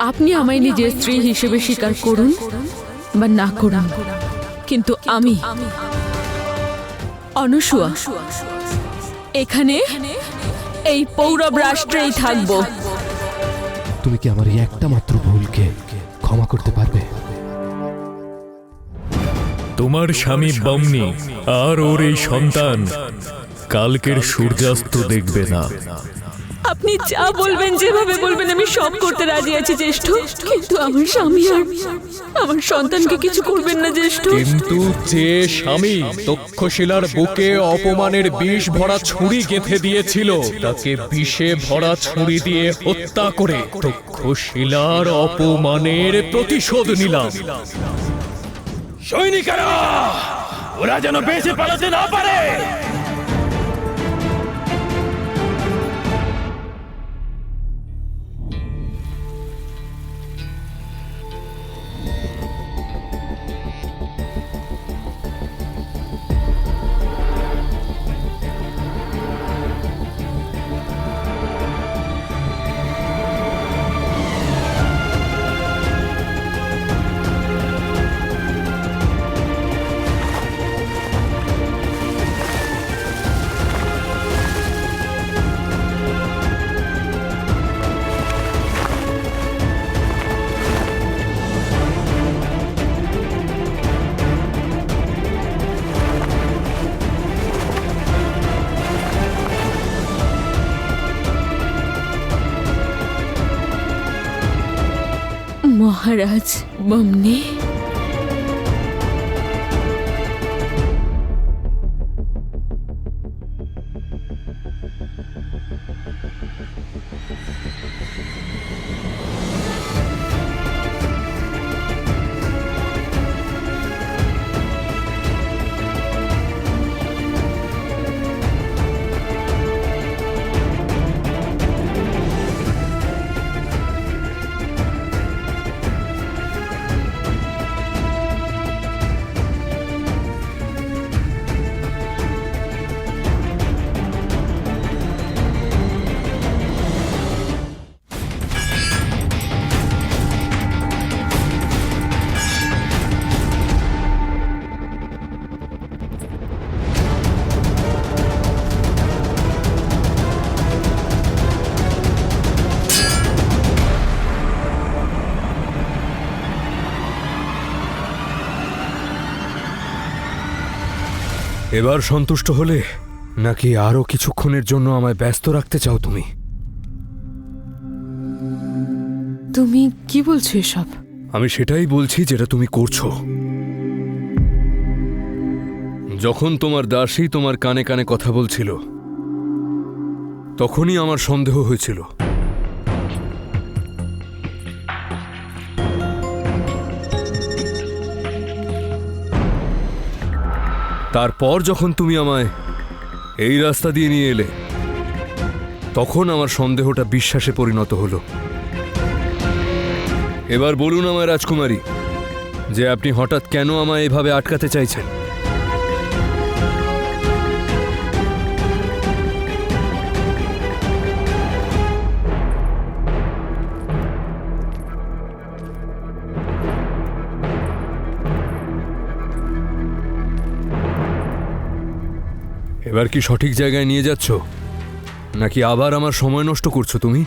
আপনি আমায় নিজের স্ত্রী হিসেবে স্বীকার করুন বা না করুন, কিন্তু আমি অনসূয়া এখানে এই পৌরব রাষ্ট্রেই থাকবো। তুমি কি আমার এই একটা মাত্র ভুলকে ক্ষমা করতে পারবে? তোমার স্বামী বমনি আর ওর এই সন্তান কালকের সূর্যাস্ত দেখবে না। আপনি যা বলবেন, যেভাবে বলবেন, আমি সব করতে রাজি আছি জ্যেষ্ঠ, কিন্তু আমার স্বামী আর আমার সন্তানকে কিছু করবেন না জ্যেষ্ঠ। কিন্তু যে স্বামী তক্ষশিলার বুকে অপমানের বিষ ভরা ছুরি গেঁথে দিয়েছিল, তাকে বিষে ভরা ছুরি দিয়ে হত্যা করে তক্ষশিলার অপমানের প্রতিশোধ নিলাম। সৈনিকেরা, ওরা যেন বেঁচে পালাতে না পারে। মহারাজ বমনি, এবার সন্তুষ্ট হলে নাকি আরো কিছুক্ষণের জন্য আমায় ব্যস্ত রাখতে চাও তুমি? তুমি কি বলছো এসব? আমি সেটাই বলছি যেটা তুমি করছো। যখন তোমার দাসী তোমার কানে কানে কথা বলছিল, তখনই আমার সন্দেহ হয়েছিল। তারপর যখন তুমি আমায় এই রাস্তা দিয়ে নিয়ে এলে, তখন আমার সন্দেহটা বিশ্বাসে পরিণত হলো। এবার বলুন আমায় রাজকুমারী, যে আপনি হঠাৎ কেন আমায় এভাবে আটকাতে চাইছেন? এবার কি সঠিক জায়গায় নিয়ে যাচ্ছ, নাকি আবার আমার সময় নষ্ট করছো তুমি?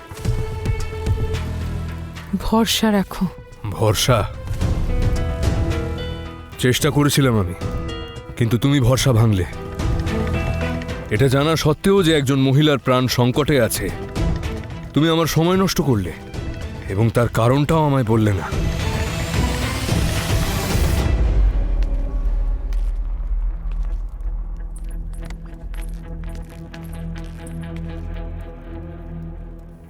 ভরসা রাখো। ভরসা? চেষ্টা করেছিলাম আমি, কিন্তু তুমি ভরসা ভাঙলে। এটা জানা সত্ত্বেও যে একজন মহিলার প্রাণ সংকটে আছে, তুমি আমার সময় নষ্ট করলে, এবং তার কারণটাও আমায় বললে না।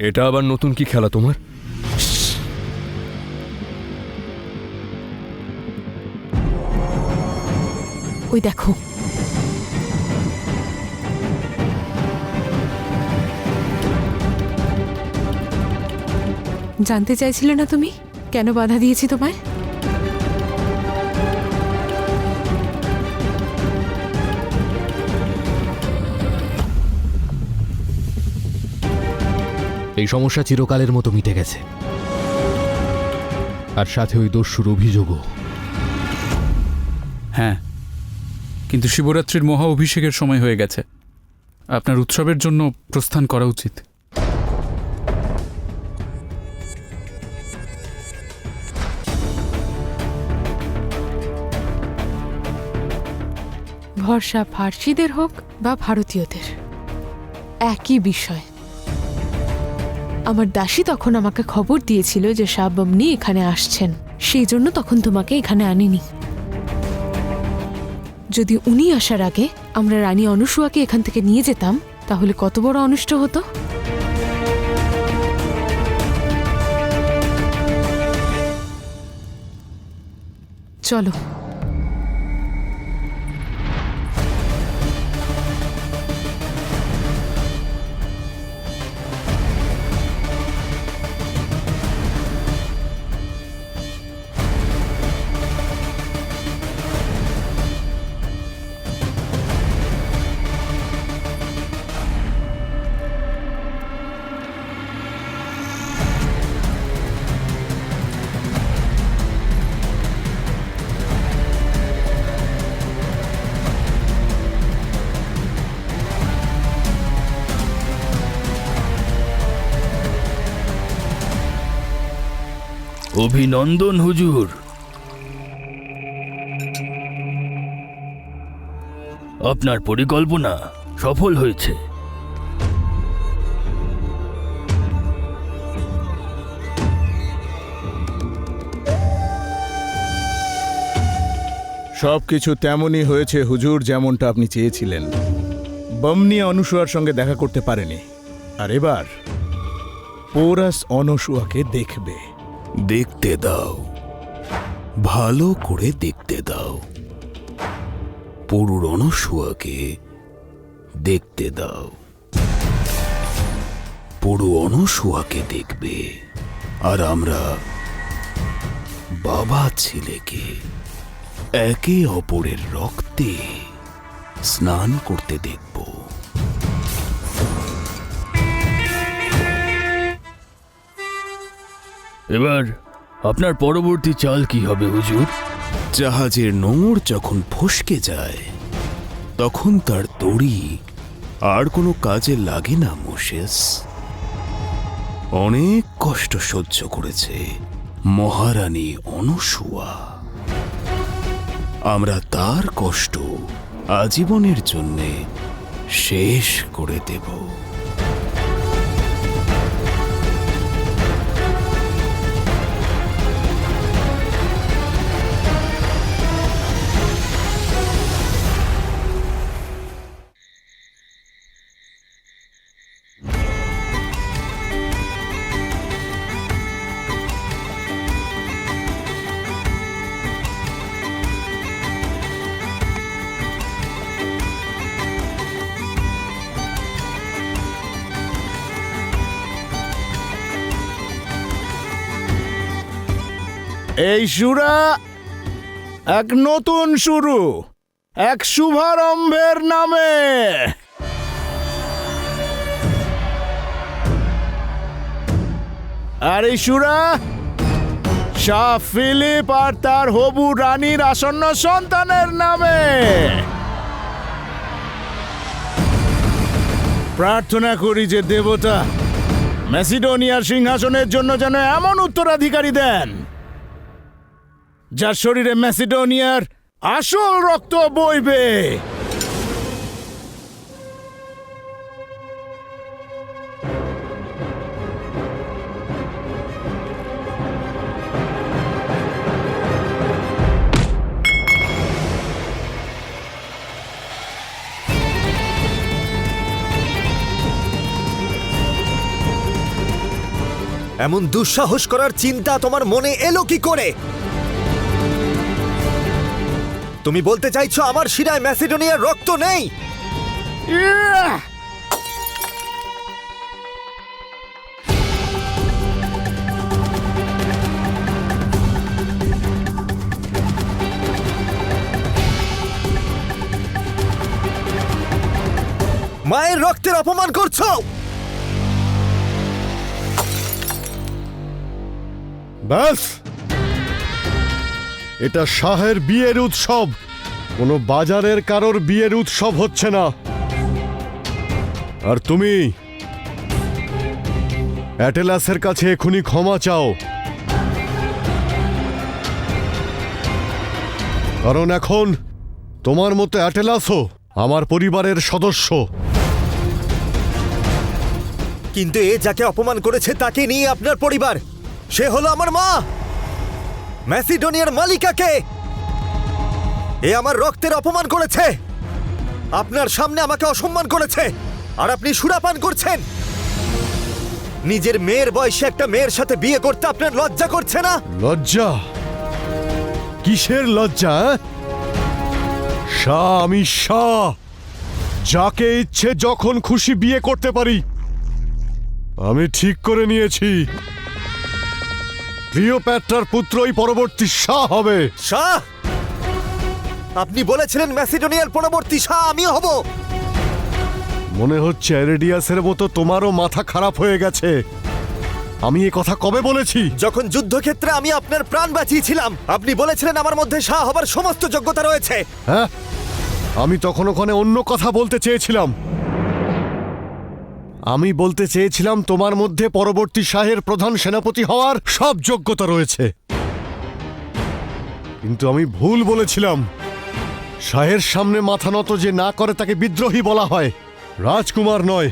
এটা আবার নতুন কি খেলা তোমার? ওই দেখো, জানতে চাইছিলে না তুমি কেন বাধা দিয়েছি তোমায়? এই সমস্যা চিরকালের মতো মিটে গেছে। আর সাথে ওই দস্যুর অভিযোগও। হ্যাঁ, কিন্তু শিবরাত্রির মহা অভিষেকের সময় হয়ে গেছে। আপনার উৎসবের জন্য প্রস্থান করা উচিত। ভরসা ফার্সিদের হোক বা ভারতীয়দের, একই বিষয়। আমার দাসী তখন আমাকে খবর দিয়েছিল যে শাহ বামনি এখানে আসছেন, সেই জন্য তখন তোমাকে এখানে আনিনি। যদি উনি আসার আগে আমরা রানী অনুসুয়াকে এখান থেকে নিয়ে যেতাম, তাহলে কত বড় অনিষ্ট হতো। চলো। অভিনন্দন হুজুর। আপনার পরিকল্পনা সফল হয়েছে। সবকিছু তেমনই হয়েছে হুজুর, যেমনটা আপনি চেয়েছিলেন। বামনি অনুসুয়ার সঙ্গে দেখা করতে পারেনি, আর এবার পোরাস অনুসুয়াকে দেখবে। দেখতে দাও, ভালো করে দেখতে দাও। পুরুর অনুসুয়াকে দেখতে দাও। পুরু অনুসুয়াকে দেখবে, আর আমরা বাবা ছেলেকে একে অপরের রক্তে স্নান করতে দেখব। এবার আপনার পরবর্তী চাল কি হবে হুজুর? জাহাজের নোঙর যখন ফসকে যায়, তখন তার দড়ি আর কোনো কাজে লাগে না মোসেস। অনেক কষ্ট সহ্য করেছে মহারানী অনুসুয়া। আমরা তার কষ্ট আজীবনের জন্যে শেষ করে দেব। এই সুরা এক নতুন শুরু, এক শুভারম্ভের নামে। আর এই সুরা শাহ ফিলিপ আর তার হবু রানীর আসন্ন সন্তানের নামে। প্রার্থনা করি যে দেবতা ম্যাসিডোনিয়ার সিংহাসনের জন্য যেন এমন উত্তরাধিকারী দেন যার শরীরে ম্যাসিডোনিয়ার আসল রক্ত বইবে। এমন দুঃসাহস করার চিন্তা তোমার মনে এলো কি করে? তুমি বলতে চাইছো আমার শিরায় ম্যাসিডোনিয়ার রক্ত নেই? মায়ের রক্তের অপমান করছো? বাস, এটা শাহের বিয়ের উৎসব, কোনো বাজারের কারোর বিয়ের উৎসব হচ্ছে না। আর তুমি অ্যাটেলাসের কাছে এখনই ক্ষমা চাও, কারণ এখন তোমার মতো অ্যাটেলাসও আমার পরিবারের সদস্য। কিন্তু এ যাকে অপমান করেছে তাকে নিয়ে আপনার পরিবার, সে হলো আমার মা, ম্যাসিডোনিয়ার মালিকাকে। এ আমার রক্তের অপমান করেছে, আপনার সামনে আমাকে অসম্মান করেছে, আর আপনি সুরাপান করছেন। নিজের মেয়ের বয়সে একটা মেয়ের সাথে বিয়ে করতে আপনার লজ্জা করছে না? লজ্জা? কিসের লজ্জা? শাহ, আমি শাহ, যাকে ইচ্ছে যখন খুশি বিয়ে করতে পারি। আমি ঠিক করে নিয়েছি, ক্লিওপ্যাট্রার পুত্রই পরবর্তী শাহ হবে। শাহ? আপনি বলেছিলেন ম্যাসিডোনিয়ার পরবর্তী শাহ আমি হব। মনে হচ্ছে অ্যারেডিয়াসের মতো তোমারও মাথা খারাপ হয়ে গেছে। আমি এ কথা কবে বলেছি? যখন যুদ্ধক্ষেত্রে আমি আপনার প্রাণ বাঁচিয়েছিলাম, আপনি বলেছিলেন আমার মধ্যে শাহ হবার সমস্ত যোগ্যতা রয়েছে। হ্যাঁ, আমি তখন ওখানে অন্য কথা বলতে চেয়েছিলাম। আমি বলতে চেয়েছিলাম তোমার মধ্যে পরবর্তী শাহের প্রধান সেনাপতি হওয়ার সব যোগ্যতা রয়েছে, কিন্তু আমি ভুল বলেছিলাম। শাহের সামনে মাথা নত যে না করে তাকে বিদ্রোহী বলা হয়, রাজকুমার নয়।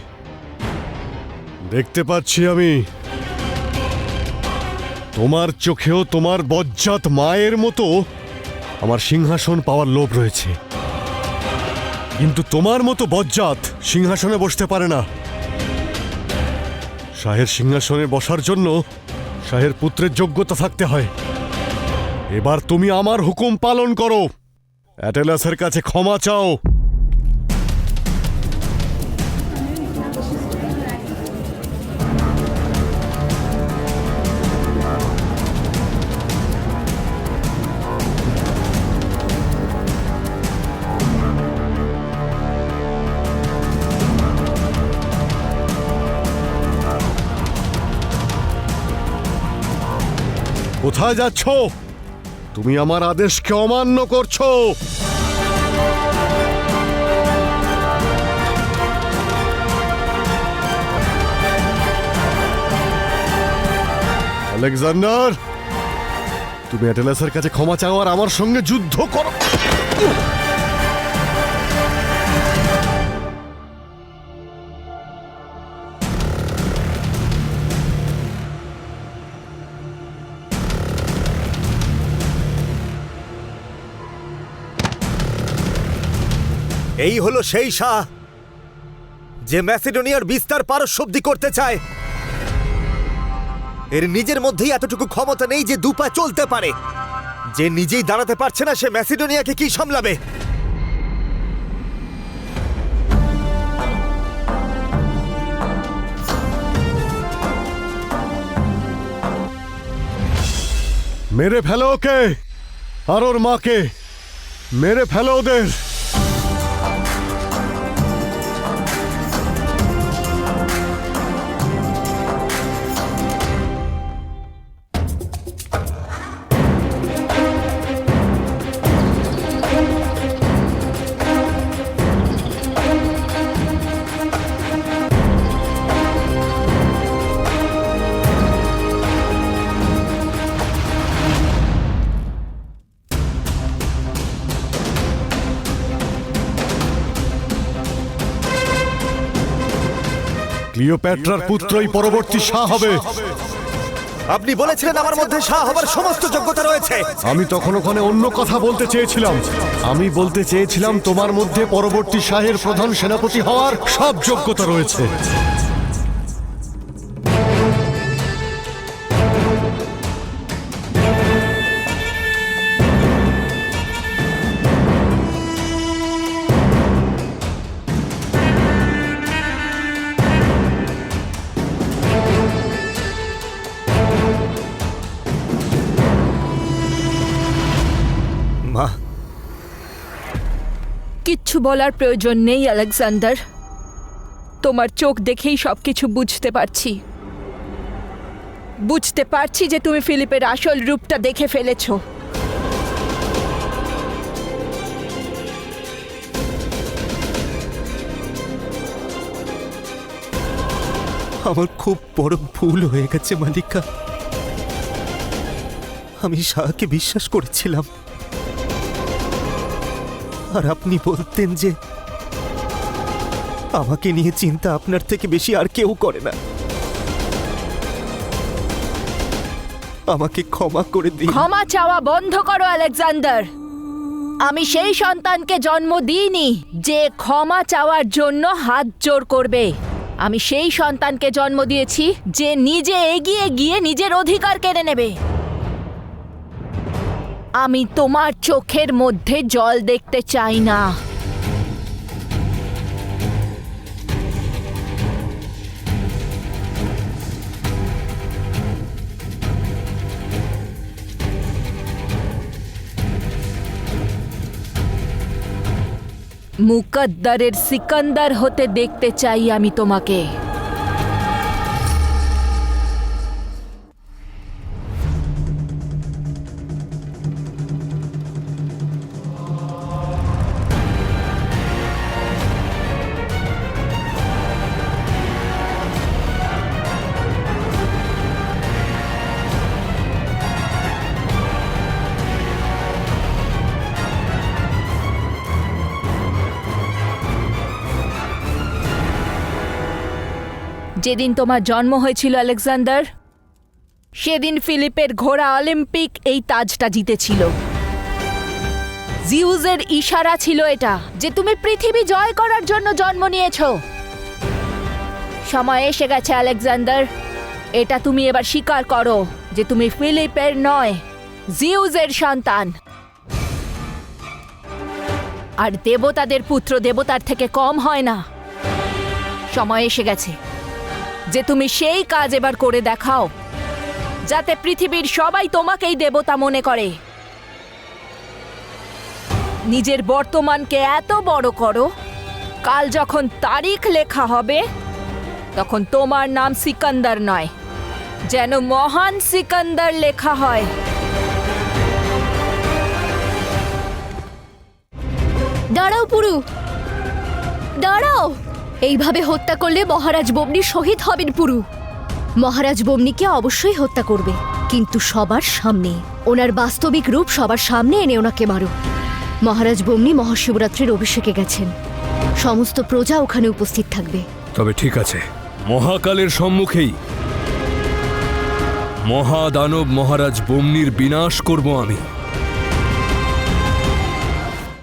দেখতে পাচ্ছি আমি তোমার চোখেও তোমার বজ্জাত মায়ের মতো আমার সিংহাসন পাওয়ার লোভ রয়েছে, কিন্তু তোমার মতো বজ্জাত সিংহাসনে বসতে পারে না। শাহের সিংহাসনে বসার জন্য শাহের পুত্রের যোগ্যতা থাকতে হয়। এবার তুমি আমার হুকুম পালন করো, অ্যাটেলাসের কাছে ক্ষমা চাও। কোথায় যাচ্ছ? তুমি আমার আদেশকে অমান্য করছো। আলেকজান্ডার, তুমি অ্যাটেলাসের কাছে ক্ষমা চাও আর আমার সঙ্গে যুদ্ধ করো। এই হলো সেই শাহ যে ম্যাসিডোনিয়ার বিস্তার পারস্যব্দি করতে চায়। এর নিজের মধ্যেই এতটুকু ক্ষমতা নেই যে দুপা চলতে পারে। যে নিজেই দাঁড়াতে পারছে না, সে ম্যাসিডোনিয়াকে কি সামলাবে? মেরে ফেলো ওকে আর ওর মাকে, মেরে ফেলো ওদের। ক্লিওপ্যাট্রার পুত্রই পরবর্তী শাহ হবে। আপনি বলেছিলেন আমার মধ্যে শাহ হবার সমস্ত যোগ্যতা রয়েছে। আমি তখন ওখানে অন্য কথা বলতে চেয়েছিলাম। আমি বলতে চেয়েছিলাম তোমার মধ্যে পরবর্তী শাহের প্রধান সেনাপতি হওয়ার সব যোগ্যতা রয়েছে। মা, কিচ্ছু বলার প্রয়োজন নেই আলেকজান্ডার। তোমার চোখ দেখেই সবকিছু বুঝতে পারছি। বুঝতে পারছি যে তুমি ফিলিপের আসল রূপটা দেখে ফেলেছো। আমার খুব বড় ভুল হয়ে গেছে মালিকা। আমি শাহকে বিশ্বাস করেছিলাম, আর আপনি বলতেন যে আমাকে নিয়ে চিন্তা আপনার থেকে বেশি আর কেউ করে না। আমাকে ক্ষমা করে দিন। ক্ষমা চাওয়া বন্ধ করো আলেকজান্ডার। আমি সেই সন্তানকে জন্ম দিইনি যে ক্ষমা চাওয়ার জন্য হাত জোর করবে। আমি সেই সন্তানকে জন্ম দিয়েছি যে নিজে এগিয়ে গিয়ে নিজের অধিকার কেড়ে নেবে। আমি তোমার চোখের মধ্যে জল দেখতে চাই না। মুকদ্দরের সিকান্দার হতে দেখতে চাই আমি তোমাকে। যেদিন তোমার জন্ম হয়েছিল আলেকজান্ডার, সেদিন ফিলিপের ঘোড়া অলিম্পিক এই তাজটা জিতেছিল। জিউসের ইশারা ছিল এটা যে তুমি পৃথিবী জয় করার জন্য জন্ম নিয়েছো। সময় এসে গেছে আলেকজান্ডার, এটা তুমি এবার স্বীকার করো যে তুমি ফিলিপের নয়, জিউসের সন্তান। আর দেবতাদের পুত্র দেবতার থেকে কম হয় না। সময় এসে গেছে যে তুমি সেই কাজ এবার করে দেখাও যাতে পৃথিবীর সবাই তোমাকেই দেবতা মনে করে। নিজের বর্তমানকে এত বড় করো, কাল যখন তারিখ লেখা হবে তখন তোমার নাম সিকান্দার নয়, যেন মহান সিকান্দার লেখা হয়। দাঁড়াও পুরু, দাঁড়াও। এইভাবে হত্যা করলে মহারাজ বমনি শহীদ হবেন পুরু। মহারাজ বমনিকে অবশ্যই হত্যা করবে, কিন্তু সবার সামনে। ওনার বাস্তবিক রূপ সবার সামনে এনে ওনাকে মারো। মহারাজ বমনি মহাশিবরাত্রির অভিষেকে গেছেন, সমস্ত প্রজা ওখানে উপস্থিত থাকবে। তবে ঠিক আছে, মহাকালের সম্মুখেই মহাদানব মহারাজ বমনির বিনাশ করব আমি।